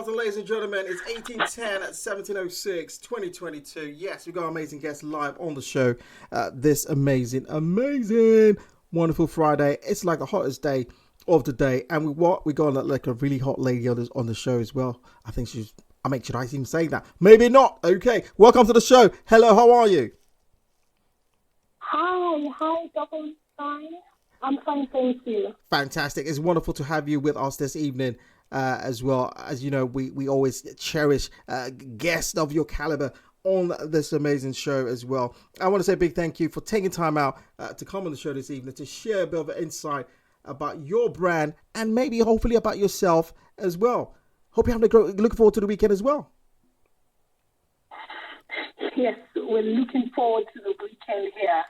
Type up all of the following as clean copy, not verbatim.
2000, ladies and gentlemen. It's 1810 at 17.06, 2022. Yes, we got amazing guests live on the show. This amazing, wonderful Friday. It's like the hottest day of the day. And we got like a really hot lady on the show as well. I think should I even say that? Maybe not. Okay. Welcome to the show. Hello, how are you? Hi, Double9. I'm fine, thank you. Fantastic. It's wonderful to have you with us this evening as well. As you know, we always cherish guests of your caliber on this amazing show as well. I want to say a big thank you for taking time out to come on the show this evening to share a bit of insight about your brand and maybe hopefully about yourself as well. Hope you're looking forward to the weekend as well. Yes, we're looking forward to the weekend here.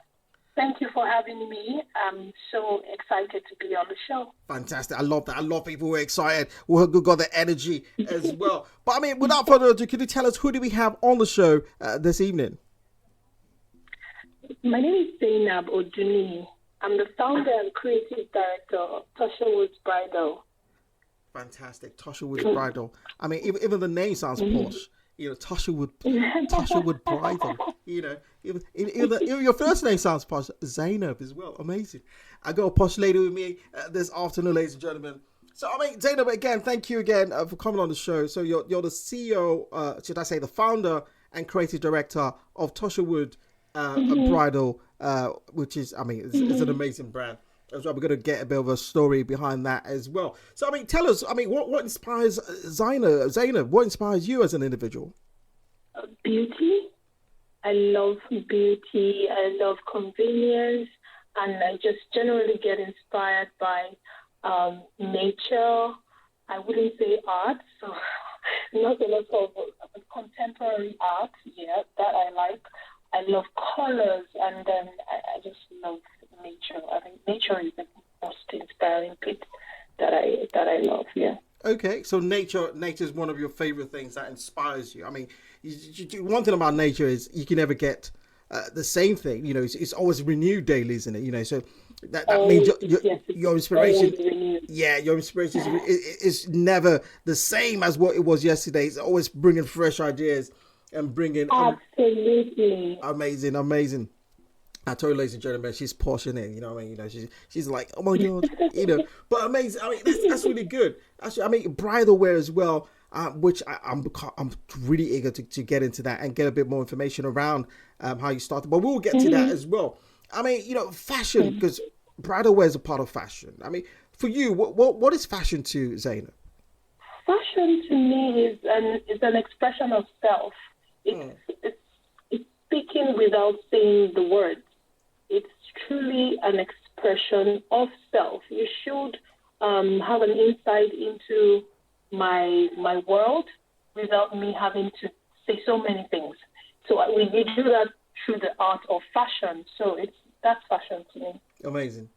Thank you for having me. I'm so excited to be on the show. Fantastic. I love that. I love people who are excited, who got the energy as well. But I mean, without further ado, can you tell us who do we have on the show this evening? My name is Zainab Oduni. I'm the founder and creative director of ToshoWoods Bridal. Fantastic. ToshoWoods Bridal. I mean, even the name sounds posh. You know, ToshoWoods Bridal. You know, even your first name sounds posh. Zainab as well. Amazing. I got a posh lady with me this afternoon, ladies and gentlemen. So, I mean, Zainab, again, thank you again for coming on the show. So, you're the CEO, should I say, the founder and creative director of ToshoWoods Bridal, which is, I mean, it's an amazing brand. As well, we're going to get a bit of a story behind that as well. So, I mean, tell us, I mean, what inspires Zainab? What inspires you as an individual? Beauty. I love beauty. I love convenience. And I just generally get inspired by nature. I wouldn't say art. So, not a lot of contemporary art. Yeah, that I like. I love colors. And then I just love nature. I think nature is the most inspiring bit that I love. Yeah. Okay, so nature is one of your favorite things that inspires you. I mean, one thing about nature is you can never get the same thing. You know, it's always renewed daily, isn't it? You know, so that means your inspiration. Yeah, your inspiration is never the same as what it was yesterday. It's always bringing fresh ideas and bringing absolutely amazing. I told you, ladies and gentlemen, she's posh in it. You know what I mean? You know, she's like, oh my god, you know. But amazing. I mean, that's really good. Actually, I mean, bridal wear as well, which I'm really eager to get into that and get a bit more information around how you started. But we'll get to that as well. I mean, you know, fashion, because bridal wear is a part of fashion. I mean, for you, what is fashion to Zainab? Fashion to me is an expression of self. It's speaking without saying the words. It's truly an expression of self. You should have an insight into my world without me having to say so many things. So we do that through the art of fashion. So that's fashion to me. Amazing.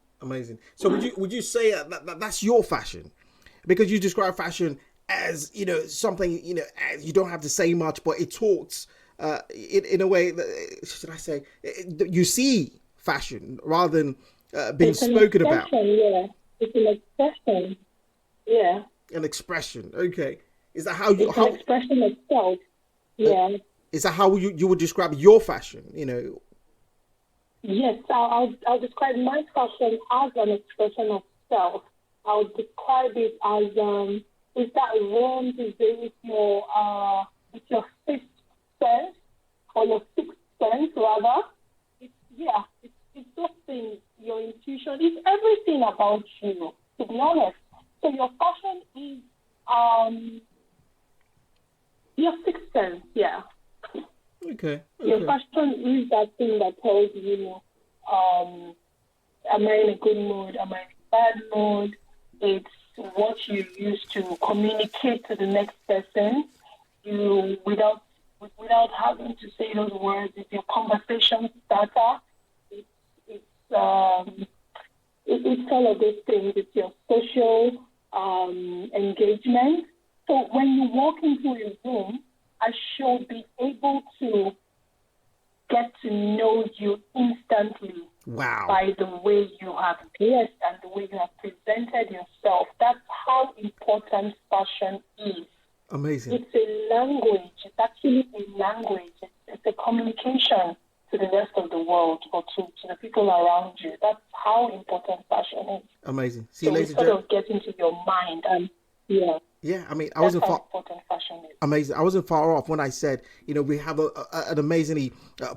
So would you say that's your fashion? Because you describe fashion as, you know, something, you know, as you don't have to say much, but it talks in a way that, should I say, you see fashion rather than being spoken about. Yeah, it's an expression. Yeah, an expression. Okay, is that how you? It's an expression of self. Yeah. Is that how you would describe your fashion? You know. Yes, I'll describe my fashion as an expression of self. I'll describe it as is that warmth is with your fifth sense or your sixth sense rather. It's those things, your intuition, it's everything about you, to be honest. So your fashion is your sixth sense, yeah. Okay. Your fashion is that thing that tells you, am I in a good mood, am I in a bad mood? It's what you use to communicate to the next person. You without having to say those words, it's your conversation starter. It's all of those things. It's your social engagement. So when you walk into a room, I should be able to get to know you instantly. Wow. By the way you have dressed and the way you have presented yourself. That's how important fashion is. Amazing. It's a language. It's actually a language. It's a communication to the rest of the world or to the people around you. That's how important fashion is. Amazing. See, So it ladies and sort gentlemen. of gets into your mind, and yeah. Yeah, I mean, I That's wasn't how far. important fashion is. Amazing. I wasn't far off when I said, we have an amazingly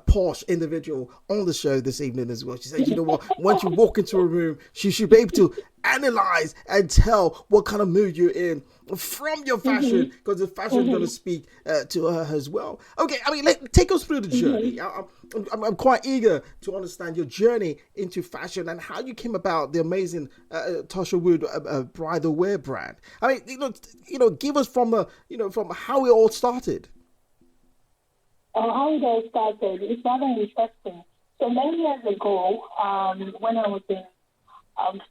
posh individual on the show this evening as well. She said, you know what? Once you walk into a room, she should be able to analyze and tell what kind of mood you're in from your fashion, because the fashion is going to speak to her as well. Okay, I mean, take us through the journey. I'm quite eager to understand your journey into fashion and how you came about the amazing ToshoWoods bridal wear brand. I mean, give us from from how it all started. How it all started, it's rather interesting. So many years ago, when I was in I'm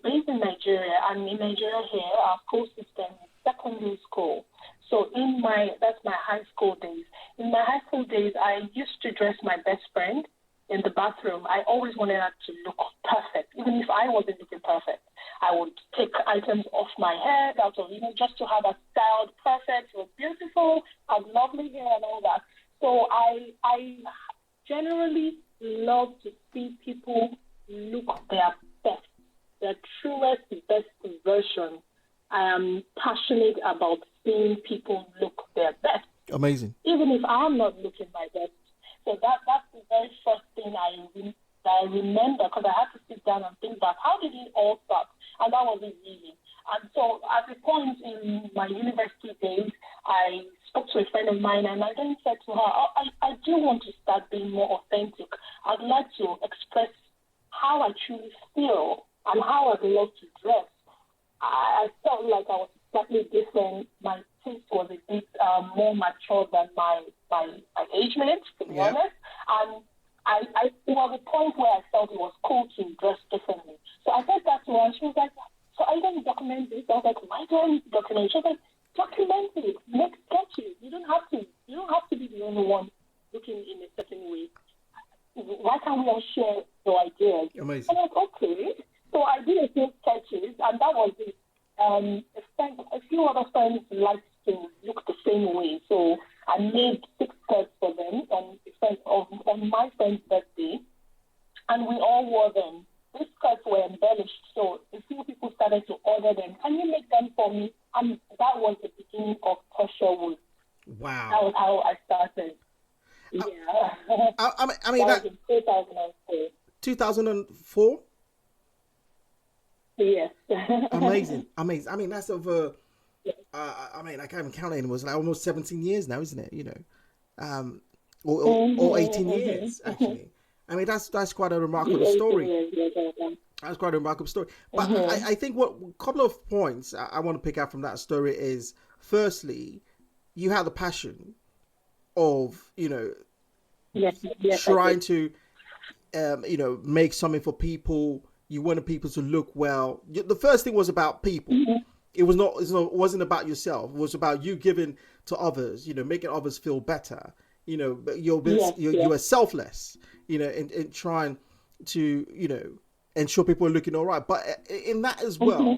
based in Nigeria, and in Nigeria here, our school system is secondary school. So that's my high school days. In my high school days, I used to dress my best friend in the bathroom. I always wanted her to look perfect, even if I wasn't looking perfect. I would take items off my head, just to have her styled perfect. She was beautiful, had lovely hair and all that. So I generally love to see people look their best, their truest, best version. I am passionate about seeing people look their best. Amazing. Even if I'm not looking my best. So that's the very first thing I remember, because I had to sit down and think back, how did it all start? And that was it really. And so at a point in my university days, I spoke to a friend of mine, and I then said to her, I do want to start being more authentic. I'd like to express how I truly feel and how I'd love to dress. I felt like I was slightly different. My taste was a bit more mature than my age mate, to be honest. And there was a point where I felt it was cool to dress differently. So I said that to her, and she was like, so are you going to document this? I was like, why do I need to document it? She was like, document it. Make it sketchy. You don't have to be the only one looking in a certain way. Why can't we all share your ideas? Amazing. And I was like, okay. So I did a few sketches, and that was it. A few other friends liked to look the same way, so I made 6 skirts for them on my friend's birthday, and we all wore them. These skirts were embellished, so a few people started to order them. Can you make them for me? And that was the beginning of ToshoWoods. Wow. That was how I started. Yeah. I mean that was in 2004. 2004? Yes. Amazing. I mean, that's over. I can't even count it anymore. It's like almost 17 years now, isn't it? Or 18 years actually. I mean, that's quite a remarkable story. That's quite a remarkable story. But I think a couple of points I want to pick out from that story is, firstly, you had the passion of trying to make something for people. You wanted people to look well. The first thing was about people. It wasn't about yourself. It was about you giving to others, making others feel better. You were selfless, in trying to, ensure people are looking all right. But in that as well,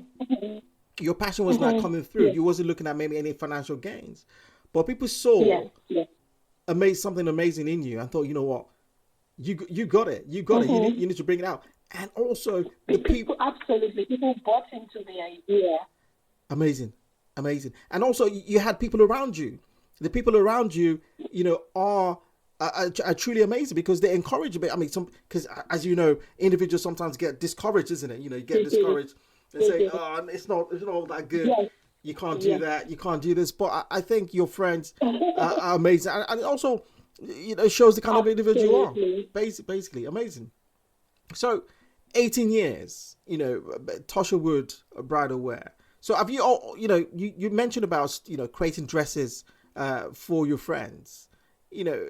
your passion was not coming through. You wasn't looking at maybe any financial gains. But people saw something amazing in you and thought, you know what, you got it. You got it. You need to bring it out. And also the people absolutely, people bought into the idea. Amazing. And also you had people around you. The people around you, are truly amazing because they encourage you. I mean, because as you know, individuals sometimes get discouraged, isn't it? You get discouraged and say, "Oh, it's not that good. Yes. You can't do that. You can't do this." But I think your friends are amazing, and it also, shows the kind of individual you are. Basically, amazing. So, 18 years, ToshoWoods bridal wear. So have you all, you mentioned about, creating dresses for your friends,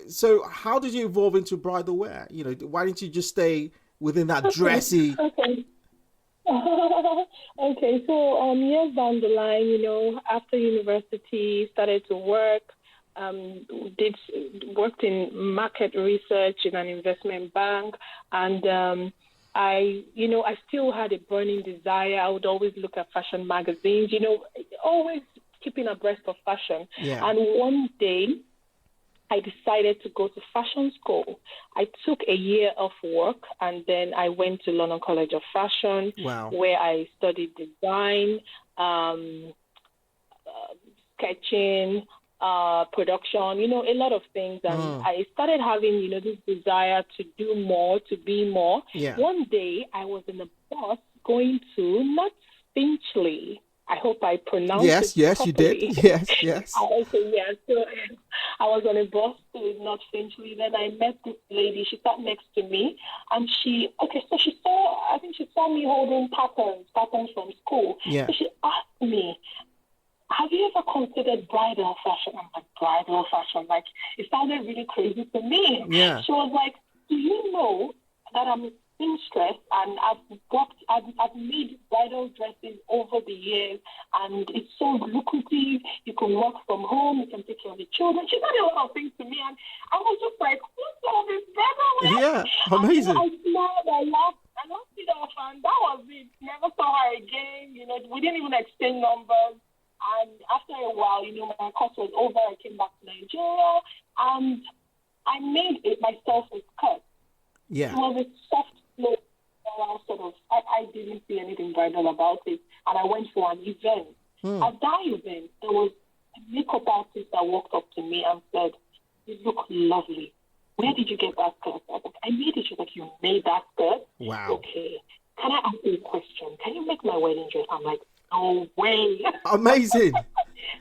so how did you evolve into bridal wear? Why didn't you just stay within that dressy? Okay. Okay. So years down the line, after university, started to work, worked in market research in an investment bank, and I still had a burning desire. I would always look at fashion magazines, always keeping abreast of fashion. Yeah. And one day, I decided to go to fashion school. I took a year off work, and then I went to London College of Fashion, Wow. where I studied design, sketching, production, a lot of things. And I started having, this desire to do more, to be more. Yeah. One day, I was in a bus going to, not Finchley. I hope I pronounced it Yes, properly. you did. Yes. So I was on a bus to North Finchley. Then I met this lady. She sat next to me, and she saw me holding patterns from school. Yeah. So she asked me, have you ever considered bridal fashion? I'm like, bridal fashion? Like, it sounded really crazy to me. Yeah. She was like, do you know that I'm a seamstress, and I've made bridal dresses over the years, and it's so lucrative. You can work from home, you can take care of the children. She said a lot of things to me, and I was just like, what's all this bridal? Yeah, amazing. I smiled, I laughed it off, and that was it. Never saw her again. We didn't even exchange numbers. And after a while, my course was over. I came back to Nigeria, and I made it myself a skirt. Yeah. It was a soft, slow, sort of. I didn't see anything bridal about it, and I went for an event. At that event, there was a makeup artist that walked up to me and said, "You look lovely. Where did you get that skirt?" I was like, "I made it." She's like, "You made that skirt?" Wow. Okay. Can I ask you a question? Can you make my wedding dress? I'm like, no way. Amazing.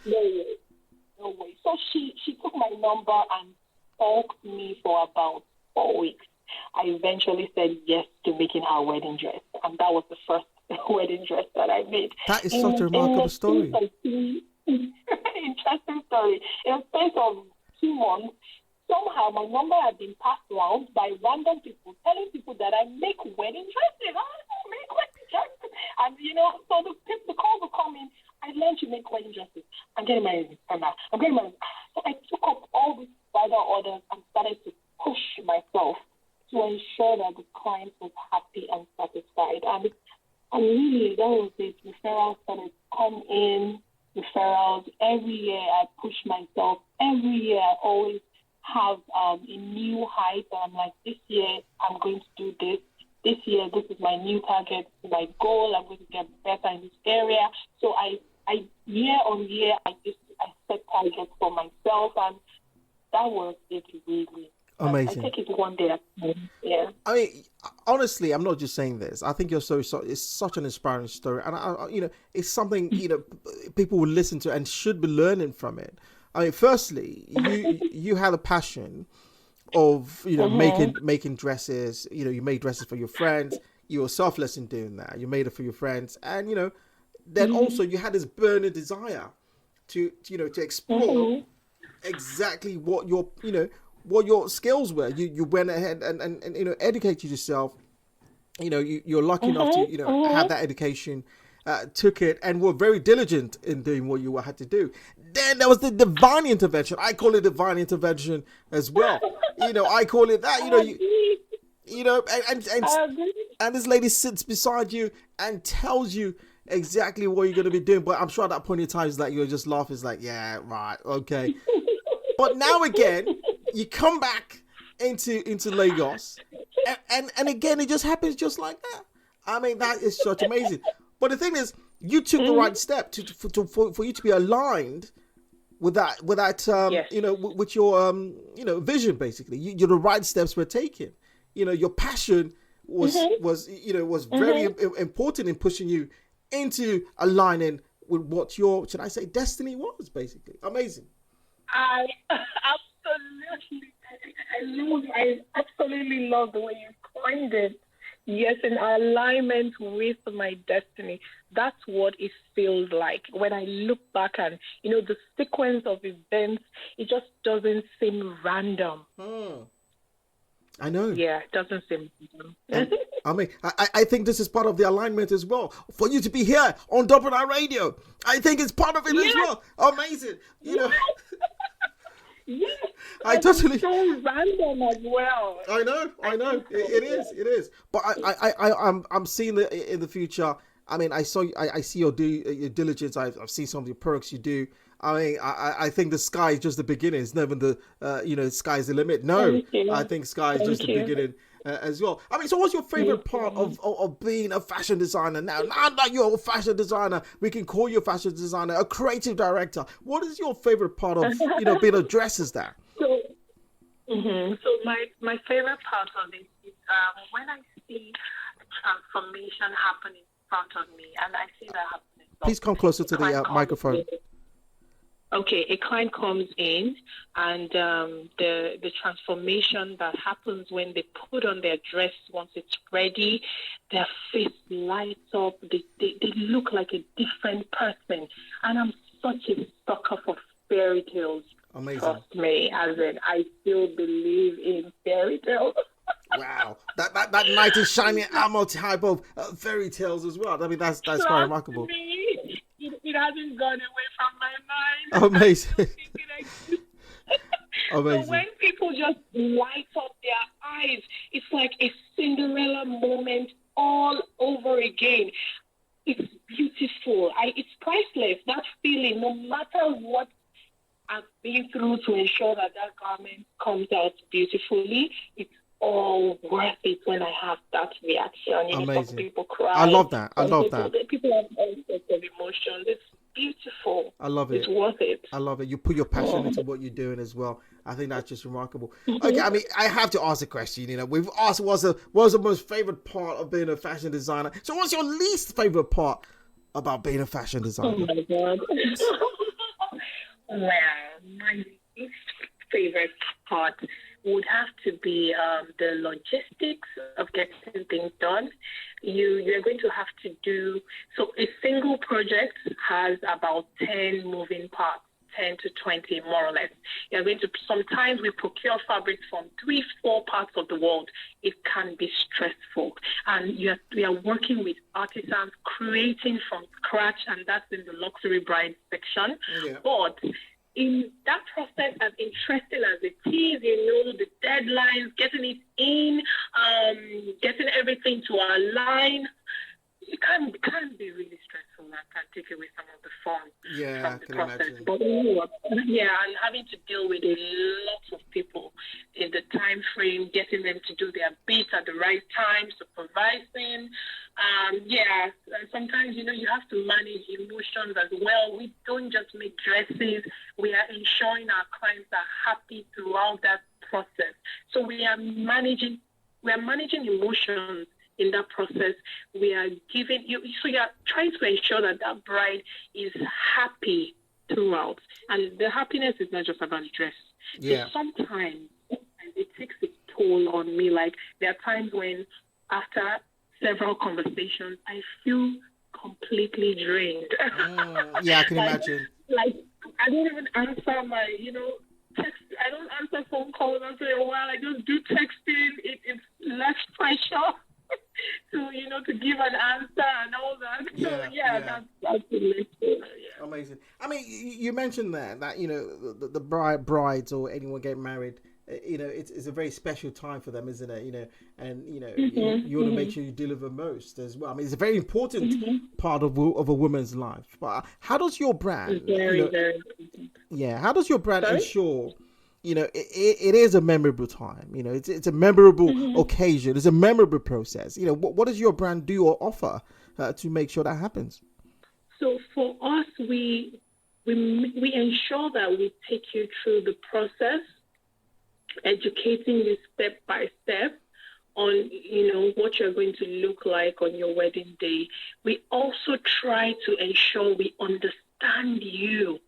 No way. So she took my number and stalked me for about 4 weeks. I eventually said yes to making her wedding dress, and that was the first wedding dress that I made. That is such a remarkable story. Interesting story. In a space of 2 months, somehow my number had been passed around by random people, telling people that I make wedding dresses. I make wedding dresses. And, so the calls were coming. I learned to make wedding dresses. I'm getting married. I'm getting married. So I took up all these bridal orders and started to push myself to ensure that the client was happy and satisfied. And really, that was it. Referrals started to come in. Referrals. Every year I push myself. Every year I always have a new height. I'm like, this year I'm going to do this. This year, this is my new target, this is my goal. I'm going to get better in this area. So I year on year, I set targets for myself, and that was it really. Amazing. I take it one day at a time. Yeah. I mean, honestly, I'm not just saying this. I think your story is such an inspiring story, and it's something people will listen to and should be learning from it. I mean, firstly, you had a passion of making dresses. You made dresses for your friends. You were selfless in doing that. You made it for your friends, and then also you had this burning desire to explore exactly what your skills were. You went ahead and educated yourself. You're lucky enough to have that education. Took it and were very diligent in doing what you had to do. Then there was the divine intervention. I call it divine intervention as well. I call it that. And this lady sits beside you and tells you exactly what you're going to be doing. But I'm sure at that point in time, it's like you're just laughing. It's like, yeah, right, okay. But now again, you come back into Lagos, and again, it just happens just like that. I mean, that is such amazing. But the thing is, you took the right step for you to be aligned with that yes. with your vision. Basically, the right steps were taken. Your passion was very important in pushing you into aligning with what your, should I say, destiny was. Basically, amazing. I absolutely love the way you coined it. Yes, in alignment with my destiny. That's what it feels like. When I look back and, the sequence of events, it just doesn't seem random. I know. Yeah, it doesn't seem random. I mean, I think this is part of the alignment as well. For you to be here on Double9Radio, I think it's part of it as well. Amazing. Yes, I totally. It's so random as well. I know. It is. But I'm seeing that in the future. I mean, I see your diligence. I've seen some of your products you do. I mean, I think the sky is just the beginning. It's never the sky's the limit. No, I think sky is just the beginning as well. I mean, so what's your favorite part of being a fashion designer now? Now that you're a fashion designer, we can call you a fashion designer, a creative director. What is your favorite part of being a dresser there? So my favorite part of it is when I see transformation happen in front of me, and I see that happening. Please come closer to the microphone. Okay, a client comes in, and the transformation that happens when they put on their dress once it's ready, their face lights up. They look like a different person, and I'm such a sucker for fairy tales. Amazing. Trust me, as in I still believe in fairy tales. Wow, that knight in shining armor type of fairy tales as well. I mean, that's quite remarkable. It hasn't gone away from my mind. Amazing. Amazing. So when people just light up their eyes, it's like a Cinderella moment all over again. It's beautiful. It's priceless. That feeling, no matter what I've been through to ensure that garment comes out beautifully, it's all worth it when I have that reaction. Amazing. Some people cry. I love that. People have all sorts of emotions. It's beautiful. I love it. It's worth it. I love it. You put your passion into what you're doing as well. I think that's just remarkable. Okay, I mean, I have to ask a question. We've asked what's the most favorite part of being a fashion designer. So what's your least favorite part about being a fashion designer? Oh my God. Well, my least favorite part would have to be the logistics of getting things done. You're going to have to do, so a single project has about 10 moving parts, 10 to 20 more or less. You're going to, sometimes we procure fabrics from 3-4 parts of the world. It can be stressful. And we are working with artisans, creating from scratch, and that's in the luxury bride section. Yeah. But in that process, as interesting as it is, the deadlines, getting it in, getting everything to align, it can be really stressful and can take away some of the fun from the process. Imagine. But and having to deal with a lot of people in the time frame, getting them to do their bit at the right time, supervising. Sometimes, you have to manage emotions as well. We don't just make dresses. We are ensuring our clients are happy throughout that process. So we are managing emotions in that process. We are giving you, so you are trying to ensure that bride is happy throughout. And the happiness is not just about the dress. Yeah. So sometimes it takes a toll on me. Like, there are times when after several conversations, I feel completely drained. Yeah, I can imagine. Like, I don't even answer my, text. I don't answer phone calls after a while. I just do texting. It's less pressure to give an answer and all that. That's the Amazing. I mean, you mentioned that the brides or anyone getting married, it's a very special time for them, isn't it? And you want to make sure you deliver most as well. I mean, it's a very important part of a woman's life. But how does your brand? Very. How does your brand ensure? It is a memorable time. It's a memorable occasion. It's a memorable process. What does your brand do or offer to make sure that happens? So for us, we ensure that we take you through the process, educating you step by step on, what you're going to look like on your wedding day. We also try to ensure we understand you,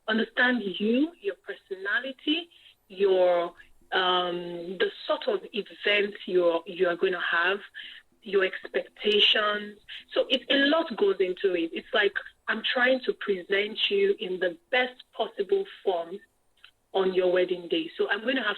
understand you, your personality, your the sort of events you are going to have, your expectations. So a lot goes into it. It's like I'm trying to present you in the best possible form on your wedding day. So I'm going to have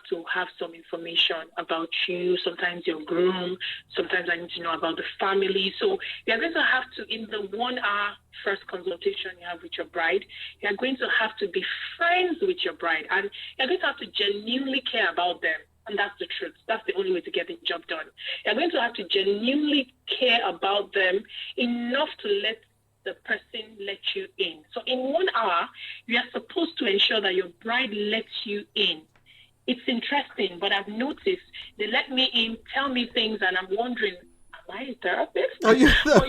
some information about you, sometimes your groom, sometimes I need to know about the family. So you're going to have to, in the 1 hour first consultation you have with your bride, you're going to have to be friends with your bride, and you're going to have to genuinely care about them. And that's the truth. That's the only way to get the job done. You're going to have to genuinely care about them enough to let the person let you in. So in 1 hour, you are supposed to ensure that your bride lets you in. It's interesting, but I've noticed they let me in, tell me things, and I'm wondering, am I a therapist? Oh, you Or,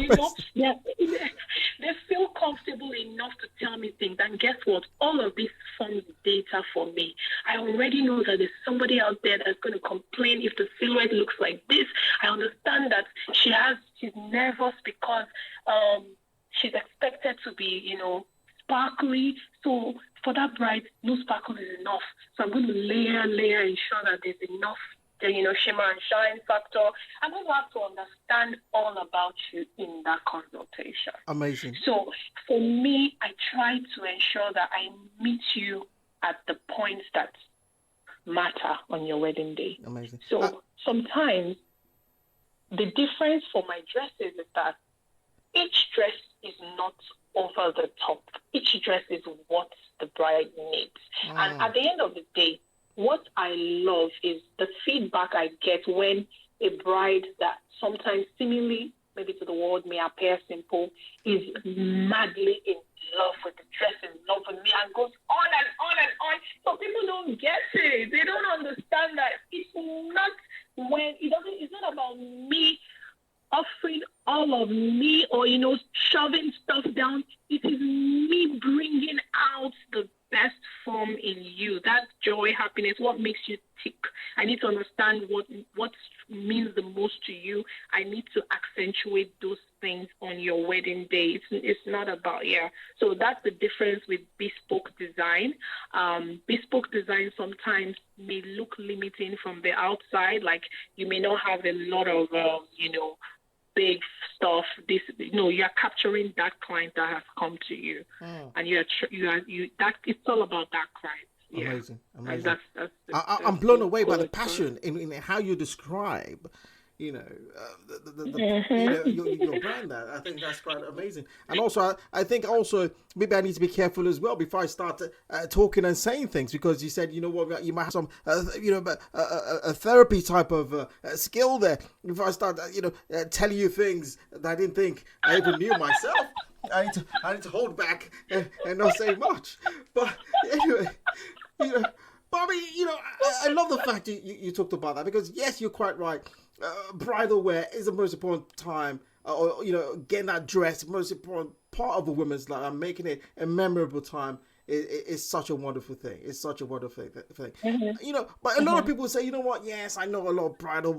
they feel comfortable enough to tell me things. And guess what? All of this forms data for me. I already know that there's somebody out there that's going to complain if the silhouette looks like this. I understand that she's nervous because she's expected to be, sparkly. So for that bride, no sparkle is enough. So I'm going to layer, ensure that there's enough, shimmer and shine factor. I'm going to have to understand all about you in that consultation. Amazing. So for me, I try to ensure that I meet you at the points that matter on your wedding day. Amazing. So sometimes the difference for my dresses is that each dress is not over the top. Each dress is what the bride needs. And at the end of the day, what I love is the feedback I get when a bride that sometimes seemingly, maybe to the world, may appear simple, is madly in love with the dress, in love with me, and goes on and on and on. So people don't get it. They don't understand that it's not about me offering all of me or, shoving stuff down. It is me bringing out the best form in you. That joy, happiness, what makes you tick. I need to understand what means the most to you. I need to accentuate those things on your wedding day. It's not about, So that's the difference with bespoke design. Bespoke design sometimes may look limiting from the outside. Like you may not have a lot of, big stuff. You're capturing that client that has come to you, and it's all about that client. Yeah. Amazing. That's I'm blown away by the passion in how you describe, your brand. That I think that's quite amazing. And also, I think also maybe I need to be careful as well before I start talking and saying things, because you said, you might have some, a therapy type of skill there. If I start, telling you things that I didn't think I even knew myself, I need to hold back and not say much. But anyway, Bobby, I love the fact you talked about that, because yes, you're quite right. Bridal wear is the most important time, getting that dress, most important part of a woman's life, and making it a memorable time is such a wonderful thing. It's such a wonderful thing. Mm-hmm. But a lot of people say, yes, I know a lot of bridal,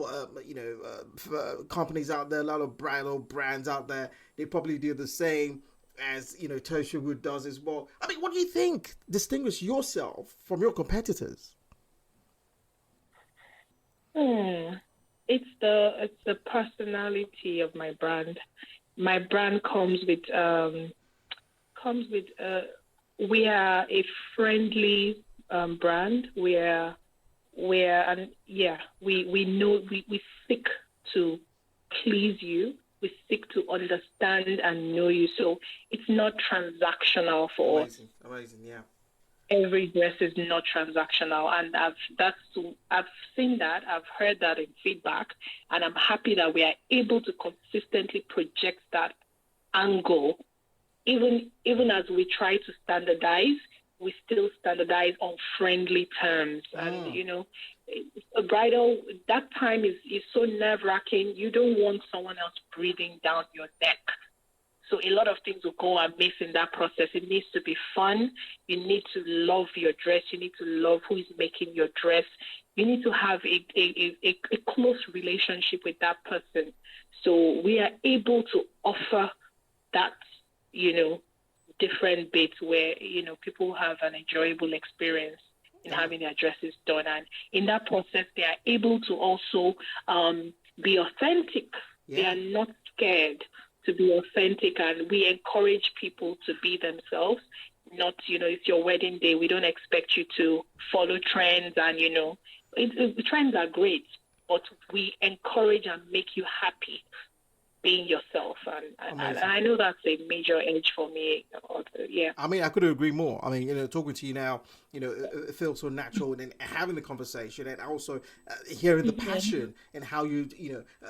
companies out there, a lot of bridal brands out there. They probably do the same as, ToshoWoods does as well. I mean, what do you think distinguishes yourself from your competitors? It's the personality of my brand. My brand comes with we are a friendly brand. We seek to please you. We seek to understand and know you. So it's not transactional for us. Amazing, yeah. Every dress is not transactional, and I've seen that, I've heard that in feedback, and I'm happy that we are able to consistently project that angle. Even as we try to standardize, we still standardize on friendly terms. And a bridal, that time is so nerve-wracking. You don't want someone else breathing down your neck. So a lot of things will go amiss in that process. It needs to be fun. You need to love your dress. You need to love who is making your dress. You need to have a close relationship with that person. So we are able to offer that, different bits where, people have an enjoyable experience in having their dresses done. And in that process, they are able to also be authentic. Yeah. They are not scared to be authentic, and we encourage people to be themselves. Not, it's your wedding day. We don't expect you to follow trends, and, the trends are great, but we encourage and make you happy. being yourself, and Amazing. I know that's a major edge for me. Yeah. I mean, I couldn't agree more. I mean, talking to you now, it feels so natural, and then having the conversation, and also hearing the passion and how you,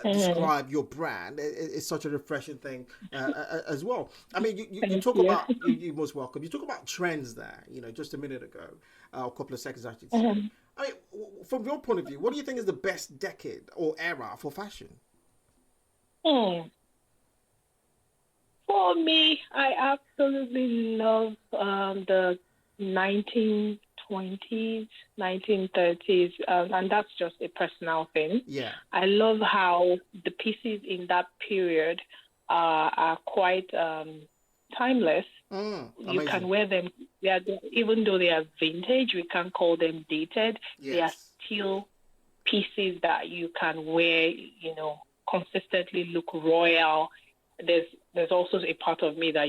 describe your brand is such a refreshing thing as well. I mean, you Thank talk you. about you're most welcome. You talk about trends there, just a minute ago, a couple of seconds, I should say. Mhm. I mean, from your point of view, what do you think is the best decade or era for fashion? Hmm. For me, I absolutely love the 1920s, 1930s, and that's just a personal thing. Yeah. I love how the pieces in that period are quite timeless. You can Amazing. wear them. Even though they are vintage, we can't call them dated. They are Yes. still pieces that you can wear, consistently look royal. There's also a part of me that,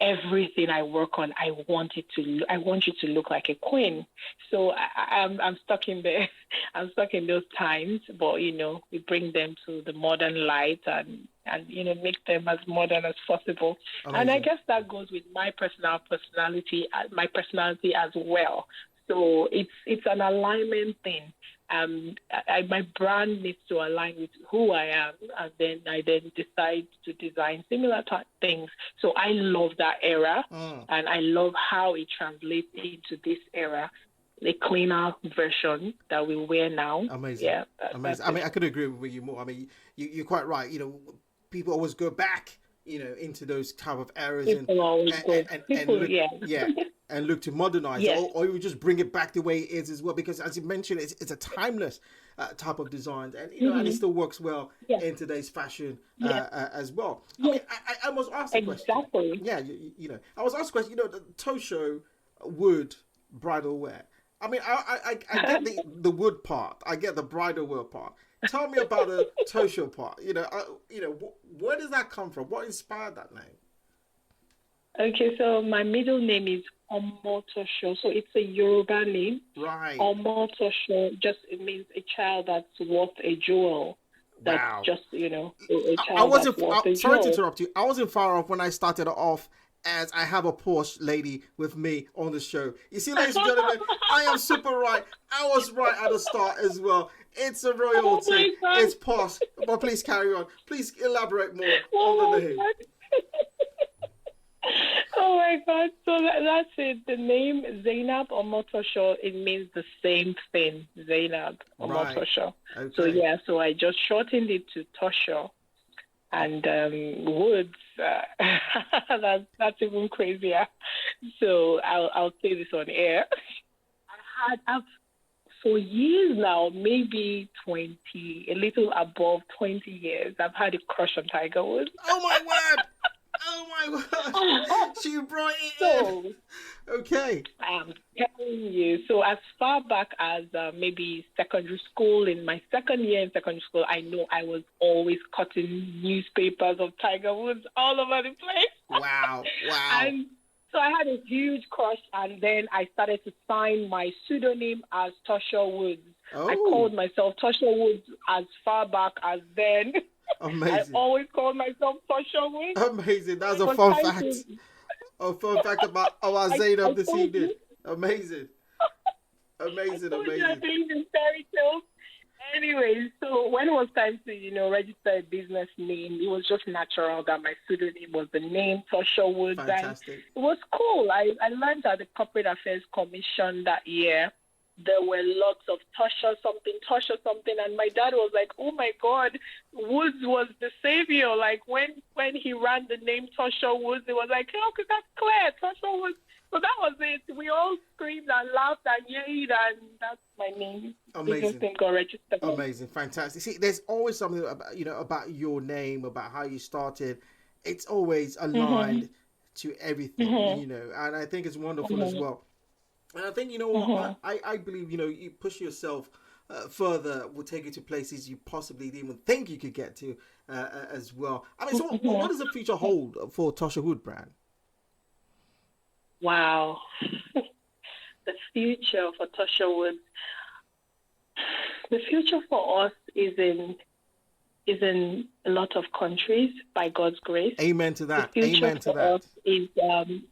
everything I work on, I want you to look like a queen. So I'm stuck in there. I'm stuck in those times, but we bring them to the modern light and make them as modern as possible. And I Amazing. guess that goes with my my personality as well. So it's an alignment thing. My brand needs to align with who I am, and then I decide to design similar things. So I love that era, and I love how it translates into this era, the cleaner version that we wear now. Amazing. Yeah, that's Amazing. I it. mean, I could agree with you more. I mean, you're quite right. People always go back, into those type of eras and People always go. and People, look, yeah, yeah, and look to modernize it, yes, or you just bring it back the way it is as well. Because as you mentioned, it's a timeless type of design, and and it still works well yes, in today's fashion yes, as well. I mean, yes, I must ask the question. exactly. Yeah, I was asked the question. The Tosho wood bridal wear. I mean, I get the wood part. I get the bridal wear part. Tell me about the Tosho part. Where does that come from? What inspired that name? Okay, so my middle name is Omotosho. So it's a Yoruba name. Right. Omotosho just it means a child that's worth a jewel. That's Wow. just, a I child that's wasn't. worth a Sorry to jewel. interrupt you. I wasn't far off when I started off as I have a Porsche lady with me on the show. You see, ladies and gentlemen, I am super right. I was right at the start as well. It's a Oh royalty. my God. It's Porsche. But please carry on. Please elaborate more on the Oh name. my God. Oh my God. So that's it. The name Zainab Omotosho, it means the same thing, Zainab Right. Omotosho. So Okay. yeah, so I just shortened it to Tosho. And Woods, that's even crazier. So I'll say this on air. I've for years now, maybe 20, a little above 20 years, I've had a crush on Tiger Woods. Oh my word! Oh my word! She brought it in. So Okay. I'm telling you, so as far back as maybe secondary school, in my second year in secondary school, I know I was always cutting newspapers of Tiger Woods all over the place. Wow. Wow. And so I had a huge crush, and then I started to sign my pseudonym as ToshoWoods. I Oh, called myself ToshoWoods as far back as then. I amazing. always called myself ToshoWoods. Amazing. So That's it a was fun time fact. to. A fun fact about our I Zainab this told evening. you. Amazing. I Amazing. told you I Amazing. believe in fairy tales. Anyway, so when it was time to, register a business name, it was just natural that my pseudonym was the name Tosho Woods, and Fantastic. it was cool. I learned at the Corporate Affairs Commission that year. There were lots of Tosha something, and my dad was like, "Oh my God, Woods was the savior." Like when he ran the name Tosha Woods, it was like, "Oh, that's clear, Tosha Woods." So that was it. We all screamed and laughed and yelled, and that's my name. Business Amazing. name got registered. Amazing. Fantastic. See, there's always something about about your name, about how you started. It's always Mhm. aligned to everything, Mhm. and I think it's wonderful as Mhm. well. And I think, what, Mhm. I believe, you push yourself further, will take you to places you possibly didn't even think you could get to as well. I mean, so what Mhm. does the future hold for Tosha Hood brand? Wow. The future for Tosha Woods. The future for us is in is in a lot of countries by God's grace. Amen to that. The future Amen to for that. us is,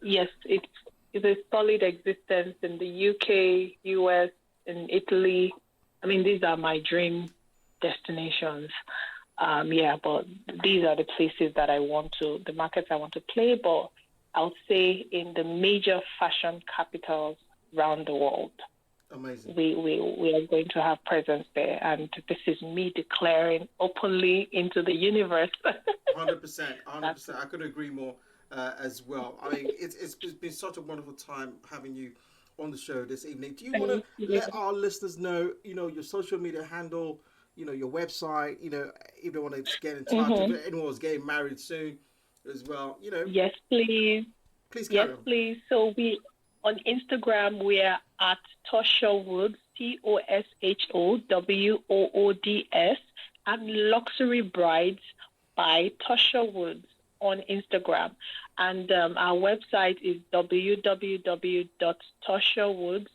yes, it's a solid existence in the UK, US, in Italy. I mean, these are my dream destinations. But these are the places that the markets I want to play. But I'll say in the major fashion capitals around the world. Amazing. We are going to have presence there, and this is me declaring openly into the universe. 100%. I couldn't agree more as well. I mean, it's been such a wonderful time having you on the show this evening. Do you want to let our listeners know, your social media handle, your website, if they want to get in touch, if anyone was getting married soon as well, Yes, please. Please carry on. Please. So on Instagram, we're at ToshoWoods, ToshoWoods, and Luxury Brides by ToshoWoods on Instagram. And our website is www.ToshoWoods,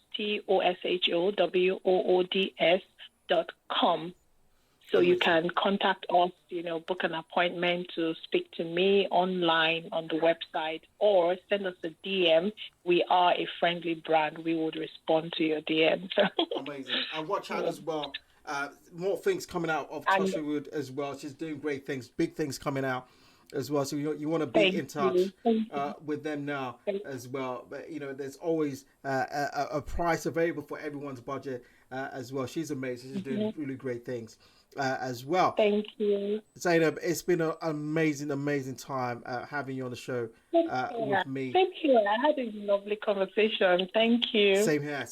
ToshoWoods.com. So you can contact us, book an appointment to speak to me online on the website, or send us a DM. We are a friendly brand. We would respond to your DM. Amazing. And watch out as well. More things coming out of ToshoWoods as well. She's doing great things, big things coming out as well. So you want to be in touch with them now as well. But, there's always a price available for everyone's budget as well. She's amazing. She's doing really great things. As well. Thank you. Zainab, it's been an amazing time having you on the show with me. Thank you. I had a lovely conversation. Thank you. Same here.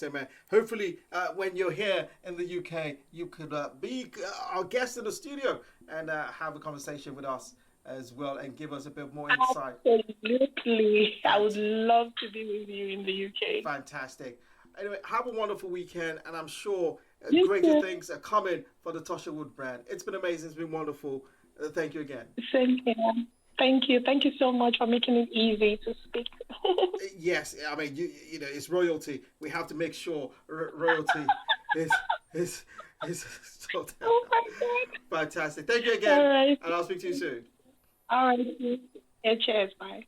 Hopefully, when you're here in the UK, you could be our guest in the studio and have a conversation with us as well and give us a bit more insight. Absolutely. I would love to be with you in the UK. Fantastic. Anyway, have a wonderful weekend, and I'm sure greater things are coming for the ToshoWoods brand. It's been amazing. It's been wonderful. Thank you again. Thank you. Thank you. Thank you so much for making it easy to speak. Yes, I mean, it's royalty. We have to make sure royalty is sorted out. Oh my God. Fantastic. Thank you again. All right. And I'll speak to you soon. All right. Cheers. Bye.